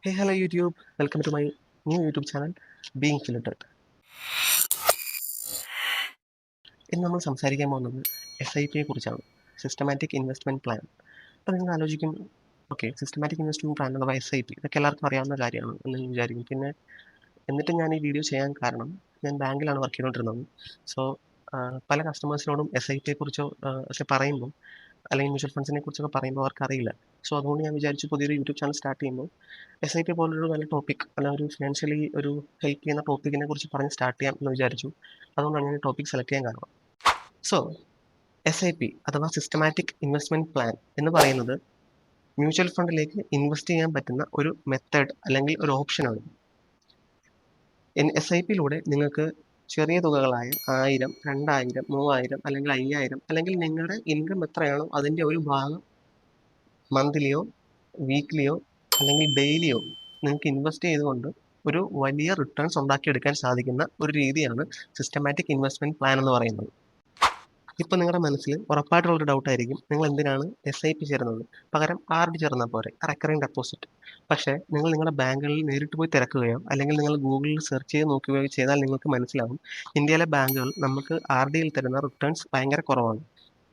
Hey, hello YouTube. Welcome to my new YouTube channel, Being Filtered. ഇന്ന് നമ്മൾ സംസാരിക്കാൻ പോകുന്നത് SIP യെ കുറിച്ചാണ്, സിസ്റ്റമാറ്റിക് ഇൻവെസ്റ്റ്മെൻറ്റ് പ്ലാൻ. അപ്പോൾ നിങ്ങൾ ആലോചിക്കും, ഓക്കെ, സിസ്റ്റമാറ്റിക് ഇൻവെസ്റ്റ്മെൻറ്റ് പ്ലാൻ അഥവാ SIP ഇതൊക്കെ എല്ലാവർക്കും അറിയാവുന്ന കാര്യമാണ് എന്ന് ഞാൻ വിചാരിക്കും. പിന്നെ എന്നിട്ട് ഞാൻ ഈ വീഡിയോ ചെയ്യാൻ കാരണം, ഞാൻ ബാങ്കിലാണ് വർക്ക് ചെയ്തുകൊണ്ടിരുന്നത്. സോ പല കസ്റ്റമേഴ്സിനോടും SIP യെക്കുറിച്ചോ ഒക്കെ പറയുമ്പോൾ, അല്ലെങ്കിൽ മ്യൂച്വൽ ഫണ്ട്സിനെ കുറിച്ചൊക്കെ പറയുമ്പോൾ അവർക്ക് അറിയില്ല. സോ അതുകൊണ്ട് ഞാൻ വിചാരിച്ചു പുതിയൊരു യൂട്യൂബ് ചാനൽ സ്റ്റാർട്ട് ചെയ്യുമ്പോൾ SIP പോലൊരു നല്ല ടോപ്പിക്, അല്ലെങ്കിൽ ഒരു ഫിനാൻഷ്യലി ഒരു ഹെൽപ്പ് ചെയ്യുന്ന ടോപ്പിക്കിനെ കുറിച്ച് പറഞ്ഞ് സ്റ്റാർട്ട് ചെയ്യാം എന്ന് വിചാരിച്ചു. അതുകൊണ്ടാണ് ഞാൻ ടോപ്പിക് സെലക്ട് ചെയ്യാൻ കാരണം. സോ SIP അഥവാ സിസ്റ്റമാറ്റിക് ഇൻവെസ്റ്റ്മെൻറ്റ് പ്ലാൻ എന്ന് പറയുന്നത് മ്യൂച്വൽ ഫണ്ടിലേക്ക് ഇൻവെസ്റ്റ് ചെയ്യാൻ പറ്റുന്ന ഒരു മെത്തേഡ് അല്ലെങ്കിൽ ഒരു ഓപ്ഷനാണ്. SIP യിലൂടെ നിങ്ങൾക്ക് ചെറിയ തുകകളായ 1000, 2000, 3000 അല്ലെങ്കിൽ 5000 അല്ലെങ്കിൽ നിങ്ങളുടെ ഇൻകം എത്രയാണോ അതിൻ്റെ ഒരു ഭാഗം മന്ത്ലിയോ വീക്ക്ലിയോ അല്ലെങ്കിൽ ഡെയിലിയോ നിങ്ങൾക്ക് ഇൻവെസ്റ്റ് ചെയ്തുകൊണ്ട് ഒരു വലിയ റിട്ടേൺസ് ഉണ്ടാക്കിയെടുക്കാൻ സാധിക്കുന്ന ഒരു രീതിയാണ് സിസ്റ്റമാറ്റിക് ഇൻവെസ്റ്റ്മെൻറ്റ് പ്ലാൻ എന്ന് പറയുന്നത്. ഇപ്പോൾ നിങ്ങളുടെ മനസ്സിൽ ഉറപ്പായിട്ടുള്ളൊരു ഡൗട്ടായിരിക്കും, നിങ്ങൾ എന്തിനാണ് SIP ചേരുന്നത്, പകരം RD ചേർന്നാൽ പോരെ, റെക്കറിംഗ് ഡെപ്പോസിറ്റ്. പക്ഷേ നിങ്ങൾ നിങ്ങളുടെ ബാങ്കുകളിൽ നേരിട്ട് പോയി തിരക്കുകയോ അല്ലെങ്കിൽ നിങ്ങൾ ഗൂഗിളിൽ സെർച്ച് ചെയ്ത് നോക്കുകയോ ചെയ്താൽ നിങ്ങൾക്ക് മനസ്സിലാവും, ഇന്ത്യയിലെ ബാങ്കുകൾ നമുക്ക് RDയിൽ തരുന്ന റിട്ടേൺസ് ഭയങ്കര കുറവാണ്.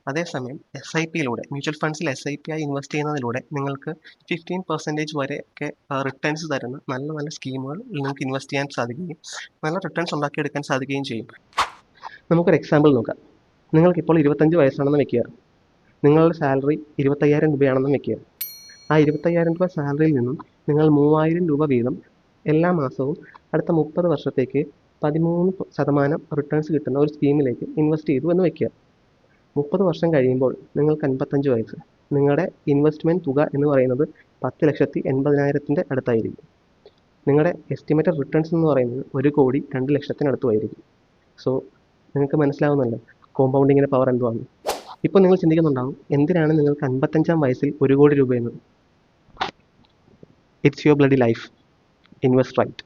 അതേസമയം SIP യിലൂടെ, മ്യൂച്വൽ ഫണ്ട്സിൽ SIP ആയി ഇൻവെസ്റ്റ് ചെയ്യുന്നതിലൂടെ നിങ്ങൾക്ക് 15% വരെയൊക്കെ റിട്ടേൺസ് തരുന്ന നല്ല നല്ല സ്കീമുകൾ നിങ്ങൾക്ക് ഇൻവെസ്റ്റ് ചെയ്യാൻ സാധിക്കുകയും നല്ല റിട്ടേൺസ് ഉണ്ടാക്കിയെടുക്കാൻ സാധിക്കുകയും ചെയ്യും. നമുക്കൊരു എക്സാമ്പിൾ നോക്കാം. നിങ്ങൾക്കിപ്പോൾ 25 വയസ്സാണെന്ന് വെക്കുക. നിങ്ങളുടെ സാലറി 25,000 രൂപയാണെന്ന് വെക്കുക. ആ 25,000 രൂപ സാലറിയിൽ നിന്നും നിങ്ങൾ 3,000 രൂപ വീതം എല്ലാ മാസവും അടുത്ത 30 വർഷത്തേക്ക് 13% റിട്ടേൺസ് കിട്ടുന്ന ഒരു സ്കീമിലേക്ക് ഇൻവെസ്റ്റ് ചെയ്തു എന്ന് വെക്കുക. 30 വർഷം കഴിയുമ്പോൾ നിങ്ങൾക്ക് 55 വയസ്സ്. നിങ്ങളുടെ ഇൻവെസ്റ്റ്മെൻറ്റ് തുക എന്ന് പറയുന്നത് 10,80,000 അടുത്തായിരിക്കും. നിങ്ങളുടെ എസ്റ്റിമേറ്റഡ് റിട്ടേൺസ് എന്ന് പറയുന്നത് 1,02,00,000 അടുത്തുമായിരിക്കും. സോ നിങ്ങൾക്ക് മനസ്സിലാവുന്നല്ലോ കോമ്പൗണ്ടിങ്ങിൻ്റെ പവർ എന്തുവാണ്. ഇപ്പോൾ നിങ്ങൾ ചിന്തിക്കുന്നുണ്ടാവും, എന്തിനാണ് നിങ്ങൾക്ക് 55-ാം വയസ്സിൽ 1 കോടി രൂപയെന്ന്. It's your bloody life. Invest right.